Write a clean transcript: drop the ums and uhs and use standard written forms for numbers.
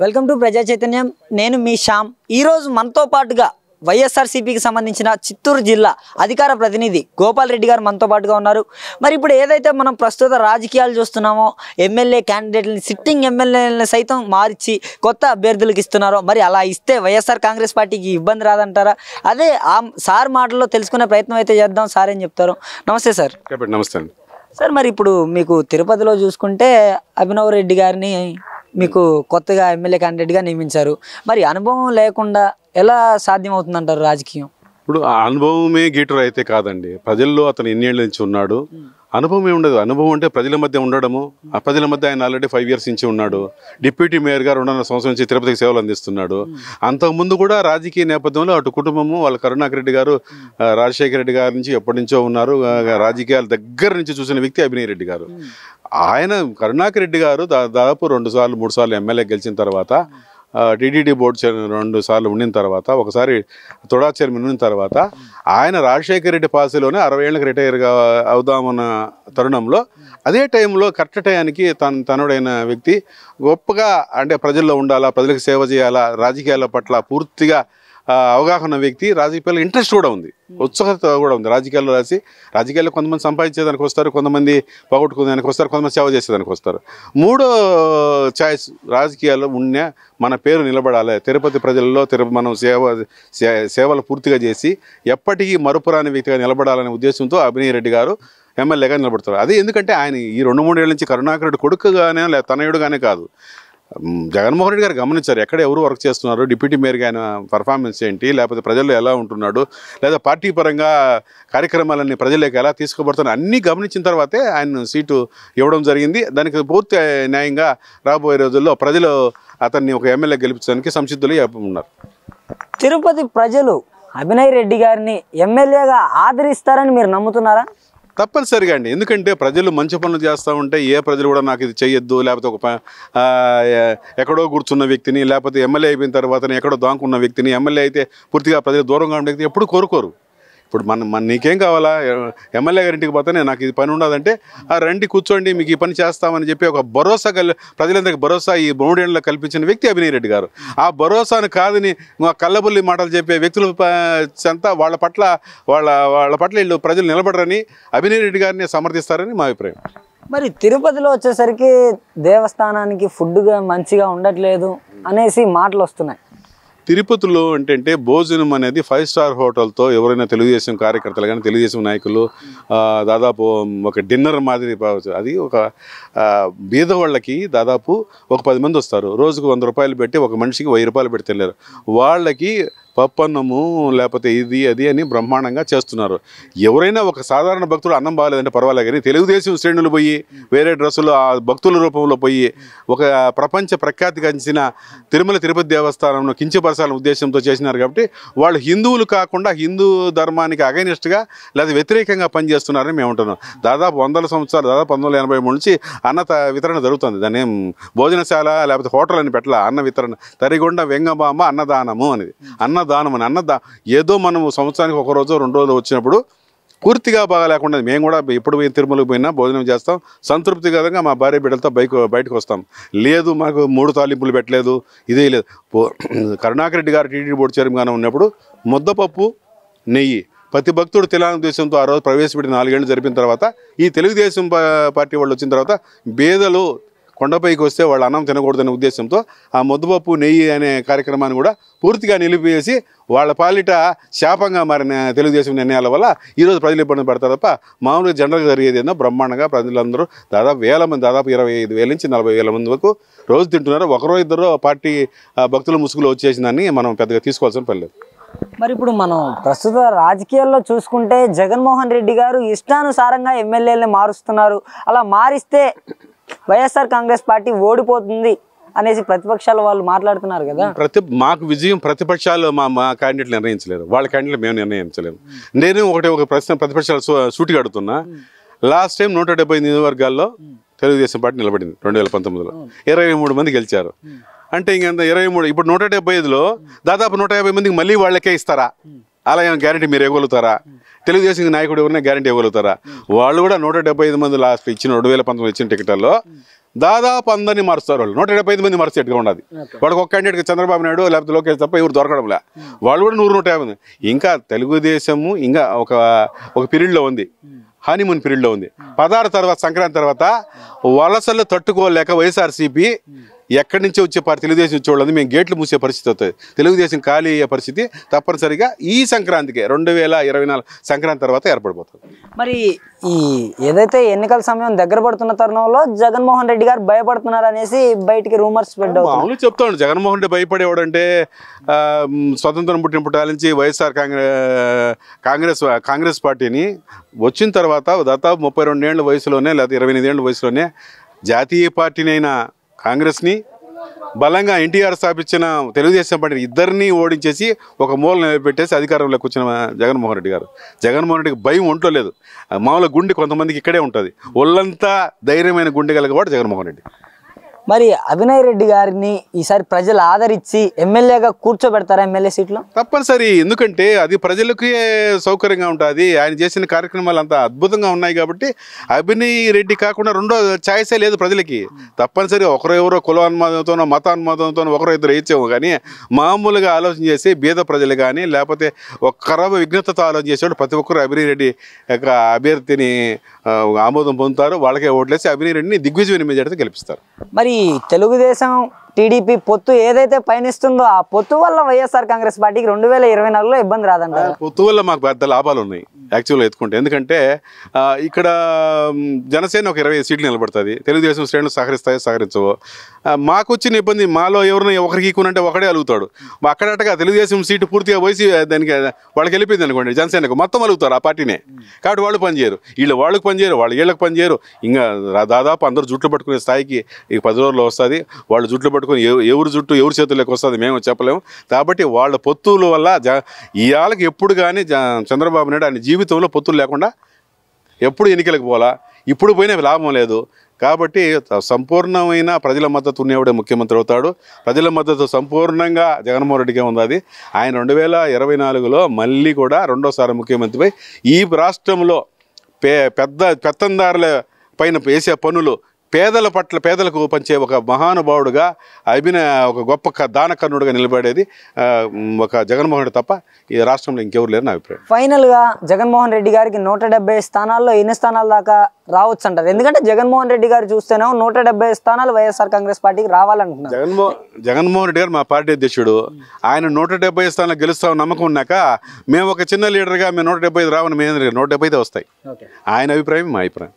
Welcome to ప్రజా చైతన్యం. నేను మీ శ్యామ్. ఈరోజు మనతో పాటుగా వైఎస్ఆర్సీపీకి సంబంధించిన చిత్తూరు జిల్లా అధికార ప్రతినిధి గోపాల్ రెడ్డి గారు మనతో పాటుగా ఉన్నారు. మరి ఇప్పుడు ఏదైతే మనం ప్రస్తుత రాజకీయాలు చూస్తున్నామో, ఎమ్మెల్యే క్యాండిడేట్లని, సిట్టింగ్ ఎమ్మెల్యేలని సైతం మార్చి కొత్త అభ్యర్థులకు ఇస్తున్నారో, మరి అలా ఇస్తే వైఎస్ఆర్ కాంగ్రెస్ పార్టీకి ఇబ్బంది రాదంటారా? అదే ఆ సార్ మాటల్లో తెలుసుకునే ప్రయత్నం అయితే చేద్దాం. సార్ ఏం చెప్తారు? నమస్తే సార్. నమస్తే అండి సార్, మరి ఇప్పుడు మీకు తిరుపతిలో చూసుకుంటే అభినవ్ రెడ్డి గారిని మీకు కొత్తగా ఎమ్మెల్యే క్యాండిడేట్గా నియమించారు. మరి అనుభవం లేకుండా ఎలా సాధ్యమవుతుందంటారు రాజకీయం? ఇప్పుడు ఆ అనుభవమే గీటర్ అయితే కాదండి. ప్రజల్లో అతను ఎన్నేళ్ళ నుంచి ఉన్నాడు, అనుభవం ఏముండదు. అనుభవం అంటే ప్రజల మధ్య ఉండడము. ఆ ప్రజల మధ్య ఆయన ఆల్రెడీ 5 years నుంచి ఉన్నాడు. డిప్యూటీ మేయర్ గారు 2.5 సంవత్సరం నుంచి తిరుపతికి సేవలు అందిస్తున్నాడు. అంతకుముందు కూడా రాజకీయ నేపథ్యంలో అటు కుటుంబము, వాళ్ళ కరుణాకర్ రెడ్డి గారు, రాజశేఖర రెడ్డి గారి నుంచి ఎప్పటి నుంచో ఉన్నారు. రాజకీయాల దగ్గర నుంచి చూసిన వ్యక్తి అభినయ్ రెడ్డి గారు. ఆయన కరుణాకర్ రెడ్డి గారు దాదాపు 2 సార్లు 3 సార్లు ఎమ్మెల్యే గెలిచిన తర్వాత, టీటీడీ బోర్డు చైర్మన్ 2 సార్లు ఉండిన తర్వాత, ఒకసారి తొడా చైర్మన్ ఉన్న తర్వాత, ఆయన రాజశేఖర రెడ్డి పాలసీలోనే 60 ఏళ్ళకి రిటైర్గా అవుదామన్న తరుణంలో, అదే టైంలో కరెక్ట్ టయానికి తనుడైన వ్యక్తి, గొప్పగా అంటే ప్రజల్లో ఉండాలా, ప్రజలకు సేవ చేయాలా, రాజకీయాల పట్ల పూర్తిగా అవగాహన వ్యక్తి, రాజకీయాల్లో ఇంట్రెస్ట్ కూడా ఉంది, ఉత్సుకత కూడా ఉంది. రాజకీయాల్లో కొంతమంది సంపాదించేదానికి వస్తారు, కొంతమంది పోగొట్టుకునేదానికి వస్తారు, కొంతమంది సేవ చేసేదానికి వస్తారు. మూడో ఛాయిస్ రాజకీయాల్లో ఉన్న మన పేరు నిలబడాలి, తిరుపతి ప్రజల్లో మనం సేవలు పూర్తిగా చేసి ఎప్పటికీ మరుపురాని వ్యక్తిగా నిలబడాలనే ఉద్దేశంతో అభినయ్ రెడ్డి గారు ఎమ్మెల్యేగా నిలబడతారు. అది ఎందుకంటే ఆయన ఈ 2-3 ఏళ్ళ నుంచి కరుణాకర్ రెడ్డి కొడుకుగానే లేదా తనయుడుగానే కాదు, జగన్మోహన్ రెడ్డి గారు గమనించారు ఎక్కడ ఎవరు వర్క్ చేస్తున్నారు, డిప్యూటీ మేయర్గా ఆయన పర్ఫార్మెన్స్ ఏంటి, లేకపోతే ప్రజల్లో ఎలా ఉంటున్నాడు, లేదా పార్టీ పరంగా కార్యక్రమాలన్నీ ప్రజల్లోకి ఎలా తీసుకుపడుతున్నారు, అన్నీ గమనించిన తర్వాతే ఆయన సీటు ఇవ్వడం జరిగింది. దానికి పూర్తి న్యాయంగా రాబోయే రోజుల్లో ప్రజలు అతన్ని ఒక ఎమ్మెల్యే గెలిపించడానికి సంసిద్ధులు ఉన్నారు. తిరుపతి ప్రజలు అభినయ్ రెడ్డి గారిని ఎమ్మెల్యేగా ఆదరిస్తారని మీరు నమ్ముతున్నారా? తప్పనిసరిగా అండి. ఎందుకంటే ప్రజలు మంచి పనులు చేస్తూ ఉంటే ఏ ప్రజలు కూడా నాకు ఇది చెయ్యొద్దు, లేకపోతే ఎక్కడో కూర్చున్న వ్యక్తిని, లేకపోతే ఎమ్మెల్యే అయిపోయిన తర్వాత ఎక్కడో దాంకున్న వ్యక్తిని, ఎమ్మెల్యే అయితే పూర్తిగా ప్రజలు దూరంగా ఉండే వ్యక్తి ఎప్పుడు కోరుకోరు. ఇప్పుడు మన నీకేం కావాలా, ఎమ్మెల్యే గారి ఇంటికి పోతే నాకు ఇది పని ఉండదంటే, రండి కూర్చోండి మీకు ఈ పని చేస్తామని చెప్పి ఒక భరోసా ప్రజలందరికీ భరోసా ఈ 3 ఏళ్ళలో కల్పించిన వ్యక్తి అభినయ్ రెడ్డి గారు. ఆ భరోసాను కాదని కళ్ళబుల్లి మాటలు చెప్పే వ్యక్తుల అంతా వాళ్ళ పట్ల వీళ్ళు ప్రజలు నిలబడరని అభినయ్ రెడ్డి గారిని సమర్థిస్తారని మా అభిప్రాయం. మరి తిరుపతిలో వచ్చేసరికి దేవస్థానానికి ఫుడ్గా మంచిగా ఉండట్లేదు అనేసి మాటలు వస్తున్నాయి. తిరుపతిలో ఏంటంటే భోజనం అనేది 5 star హోటల్తో ఎవరైనా తెలుగుదేశం కార్యకర్తలు కానీ తెలుగుదేశం నాయకులు దాదాపు ఒక డిన్నర్ మాదిరి అది ఒక బీదవాళ్ళకి దాదాపు ఒక 10 మంది వస్తారు, రోజుకు 100 రూపాయలు పెట్టి ఒక మనిషికి 1000 రూపాయలు పెట్టి తినలేరు. వాళ్ళకి పప్పన్నము లేకపోతే ఇది అది అని బ్రహ్మాండంగా చేస్తున్నారు. ఎవరైనా ఒక సాధారణ భక్తుడు అన్నం బాగాలేదంటే పర్వాలేదు, కానీ తెలుగుదేశం శ్రేణులు పోయి వేరే డ్రెస్సులు ఆ భక్తుల రూపంలో పోయి ఒక ప్రపంచ ప్రఖ్యాతిగాంచిన తిరుపతి దేవస్థానంలో కించపరచాలనే ఉద్దేశంతో చేసినారు. కాబట్టి వాళ్ళు హిందువులు కాకుండా హిందూ ధర్మానికి అగైనిస్ట్గా లేదా వ్యతిరేకంగా పనిచేస్తున్నారని మేము ఉంటున్నాం. దాదాపు 100 సంవత్సరాలు, దాదాపు 1983 నుంచి అన్న వితరణ జరుగుతుంది. దాన్ని ఏం భోజనశాల లేకపోతే హోటల్ అని పెట్టాల, అన్న వితరణ తరిగొండ వెంగబామ అన్నదానము అనేది. ఏదో మనం సంవత్సరానికి 1 రోజు 2 రోజులు వచ్చినప్పుడు పూర్తిగా బాగా లేకుండా మేము కూడా ఎప్పుడు తిరుమలకు పోయినా భోజనం చేస్తాం, సంతృప్తికరంగా మా భార్య బిడ్డలతో బయటకు వస్తాం. లేదు మాకు 3 తాలింపులు పెట్టలేదు, ఇదే లేదు. కరుణాకర్ రెడ్డి గారు టీటీడీ బోర్డు చైర్మన్గా ఉన్నప్పుడు ముద్దపప్పు నెయ్యి ప్రతి భక్తుడు తెలుగుదేశంతో ఆ రోజు ప్రవేశపెట్టి 4 ఏళ్ళు జరిపిన తర్వాత ఈ తెలుగుదేశం పార్టీ వాళ్ళు వచ్చిన తర్వాత బేదలు కొండపైకి వస్తే వాళ్ళు అన్నం తినకూడదనే ఉద్దేశంతో ఆ ముద్దపప్పు నెయ్యి అనే కార్యక్రమాన్ని కూడా పూర్తిగా నిలిపివేసి వాళ్ళ పాలిట శాపంగా మారిన తెలుగుదేశం నిర్ణయాల వల్ల ఈరోజు ప్రజలు ఇబ్బంది పడతారు తప్ప మామూలుగా జనరల్గా జరిగేది ఏందో బ్రహ్మాండంగా ప్రజలందరూ దాదాపు 1000 మంది, దాదాపు 25,000 నుంచి 40,000 మంది వరకు రోజు తింటున్నారు. ఒకరో ఇద్దరు పార్టీ భక్తుల ముసుగులో వచ్చేసిందని మనం పెద్దగా తీసుకోవాల్సిన పని లేదు. మరి ఇప్పుడు మనం ప్రస్తుత రాజకీయాల్లో చూసుకుంటే జగన్మోహన్ రెడ్డి గారు ఇష్టానుసారంగా ఎమ్మెల్యేలని మారుస్తున్నారు. అలా మారిస్తే వైఎస్ఆర్ కాంగ్రెస్ పార్టీ ఓడిపోతుంది అనేసి ప్రతిపక్షాల వాళ్ళు మాట్లాడుతున్నారు కదా. మాకు విజయం ప్రతిపక్షాలు మా క్యాండిడేట్లు నిర్ణయించలేరు, వాళ్ళ క్యాండిడేట్లు మేము నిర్ణయించలేము. నేను ఒక ప్రశ్న ప్రతిపక్షాలు సూటిగా అడుగుతున్నా. లాస్ట్ టైం 170 నియోజకవర్గాల్లో తెలుగుదేశం పార్టీ నిలబడింది 2019లో, 23 మంది గెలిచారు. అంటే ఇంకెంత 23, ఇప్పుడు 175లో దాదాపు 150 మందికి మళ్ళీ వాళ్ళకే ఇస్తారా? అలా ఏమైనా గ్యారెంటీ మీరు ఇవ్వగలుగుతారా? తెలుగుదేశం నాయకుడు ఎవరైనా గ్యారెంటీ ఇవ్వగలుగుతారా? వాళ్ళు కూడా 175 మంది లాస్ట్ ఇచ్చిన 2019 ఇచ్చిన టికెట్లలో దాదాపు అందరినీ మారుస్తారు వాళ్ళు. 175 మంది మార్చేట్టుగా ఉన్నది. వాడికి ఒక క్యాండిడేట్కి చంద్రబాబు నాయుడు లేకపోతే లోకేష్ తప్ప ఎవరు దొరకడంలే. వాళ్ళు కూడా 100-150. ఇంకా తెలుగుదేశము ఇంకా ఒక పీరియడ్లో ఉంది, హనీమూన్ పీరియడ్లో ఉంది. 16 తర్వాత సంక్రాంతి తర్వాత వలసలు తట్టుకోలేక వైఎస్ఆర్సీపీ ఎక్కడి నుంచి వచ్చే తెలుగుదేశం వచ్చేవాళ్ళది మేము గేట్లు మూసే పరిస్థితి అవుతుంది. తెలుగుదేశం ఖాళీ అయ్యే పరిస్థితి తప్పనిసరిగా ఈ సంక్రాంతికి 2024 సంక్రాంతి తర్వాత ఏర్పడిపోతుంది. మరి ఈ ఏదైతే ఎన్నికల సమయం దగ్గర పడుతున్న తరుణంలో జగన్మోహన్ రెడ్డి గారు భయపడుతున్నారు అనేసి బయటికి రూమర్స్ స్ప్రెడ్ అవుతుంది. మామూలు చెప్తాను, జగన్మోహన్ రెడ్డి భయపడేవాడంటే స్వతంత్రం పుట్టినప్పటి నుంచి వైఎస్ఆర్ కాంగ్రెస్ పార్టీని వచ్చిన తర్వాత దాదాపు 32 ఏళ్ళ వయసులోనే లేదా 28 ఏళ్ళ వయసులోనే జాతీయ పార్టీనైనా కాంగ్రెస్ని బలంగా ఎన్టీఆర్ స్థాపించిన తెలుగుదేశం పార్టీ ఇద్దరిని ఓడించేసి ఒక మూల నిలబెట్టేసి అధికారంలోకి వచ్చిన జగన్మోహన్ రెడ్డికి భయం ఒంట్లో లేదు. మామూలు గుండె కొంతమందికి ఇక్కడే ఉంటుంది, ఒళ్ళంతా ధైర్యమైన గుండె కలిగేవాడు జగన్మోహన్ రెడ్డి. మరి అభినయ్ రెడ్డి గారిని ఈసారి ప్రజలు ఆదరించి ఎమ్మెల్యేగా కూర్చోబెడతారా ఎమ్మెల్యే సీట్లో? తప్పనిసరి, ఎందుకంటే అది ప్రజలకి సౌకర్యంగా ఉంటుంది. ఆయన చేసిన కార్యక్రమాలు అంత అద్భుతంగా ఉన్నాయి కాబట్టి అభినయ్ రెడ్డి కాకుండా రెండో ఛాయిసే లేదు ప్రజలకి. తప్పనిసరి ఎవరో కులాన్మాదంతోనో మతాన్మాదంతోనో ఒకరో ఇద్దరు ఇచ్చాము, కానీ మామూలుగా ఆలోచన చేసి బీద ప్రజలు కానీ లేకపోతే ఒక ఖరాబ్ విఘ్నతతో ఆలోచన చేసేవాడు ప్రతి ఒక్కరు అభినయ్ రెడ్డి యొక్క అభ్యర్థిని ఆమోదం పొందుతారు. వాళ్ళకే ఓట్లేసి అభినయ్ రెడ్డిని దిగ్విజయ మెజార్టీతో గెలిపిస్తారు. మరి తెలుగుదేశం టీడీపీ పొత్తు ఏదైతే పయనిస్తుందో ఆ పొత్తు వల్ల వైఎస్ఆర్ కాంగ్రెస్ పార్టీకి 2024లో ఇబ్బంది రాదంటారు? పొత్తు వల్ల మాకు పెద్ద లాభాలు ఉన్నాయి యాక్చువల్గా ఎత్తుకుంటే. ఎందుకంటే ఇక్కడ జనసేన ఒక 20 సీట్లు నిలబడుతుంది, తెలుగుదేశం శ్రేణులు సహకరించవు. మాకు వచ్చిన ఇబ్బంది మాలో ఎవరిని ఒకరికి ఈకునంటే ఒకడే అలుగుతాడు. అక్కడటగా తెలుగుదేశం సీటు పూర్తిగా పోసి దానికి వాళ్ళకి వెళ్ళిపోయింది అనుకోండి, జనసేనకు మొత్తం అలుగుతారు ఆ పార్టీనే. కాబట్టి వాళ్ళు పనిచేయరు, వాళ్ళకి పనిచేయరు, వీళ్ళకి పనిచేయరు. ఇంకా దాదాపు అందరూ జుట్లు పట్టుకునే స్థాయికి ఈ 10 రోజుల్లో వస్తుంది. వాళ్ళు జుట్లు పట్టుకుని ఎవరి జుట్టు ఎవరి చేతుల్లోకి వస్తుంది మేము చెప్పలేము. కాబట్టి వాళ్ళ పొత్తుల వల్ల ఇవాళకి ఎప్పుడు కానీ చంద్రబాబు నాయుడు ఆయన జీవితంలో పొత్తులు లేకుండా ఎప్పుడు ఎన్నికలకు పోలా, ఇప్పుడు పోయినా లాభం లేదు. కాబట్టి సంపూర్ణమైన ప్రజల మద్దతు ఉన్నవాడే ముఖ్యమంత్రి అవుతాడు. ప్రజల మద్దతు సంపూర్ణంగా జగన్మోహన్ రెడ్డికే ఉంది. అది ఆయన 2024లో మళ్ళీ కూడా రెండోసారి ముఖ్యమంత్రిపై ఈ రాష్ట్రంలో పెత్తందారుల పైన వేసే పన్నులు పేదలకు పంచే ఒక మహానుభావుడుగా ఒక గొప్ప దానకర్ణుడుగా నిలబడేది ఒక జగన్మోహన్ రెడ్డి తప్ప ఈ రాష్ట్రంలో ఇంకెవరు లేరు నా అభిప్రాయం. ఫైనల్గా జగన్మోహన్ రెడ్డి గారికి 170 స్థానాల్లో ఎన్ని స్థానాల దాకా రావచ్చు అంటారు? ఎందుకంటే జగన్మోహన్ రెడ్డి గారు చూస్తేనే 170 స్థానాలు వైఎస్ఆర్ కాంగ్రెస్ పార్టీకి రావాలనుకుంటున్నారు. జగన్మోహన్ రెడ్డి గారు మా పార్టీ అధ్యక్షుడు, ఆయన 170 స్థానాలు గెలుస్తామని నమ్మకం ఉన్నాక మేము ఒక చిన్న లీడర్గా మేము 175 రావని మేము 175 వస్తాయి. ఆయన అభిప్రాయం మా అభిప్రాయం.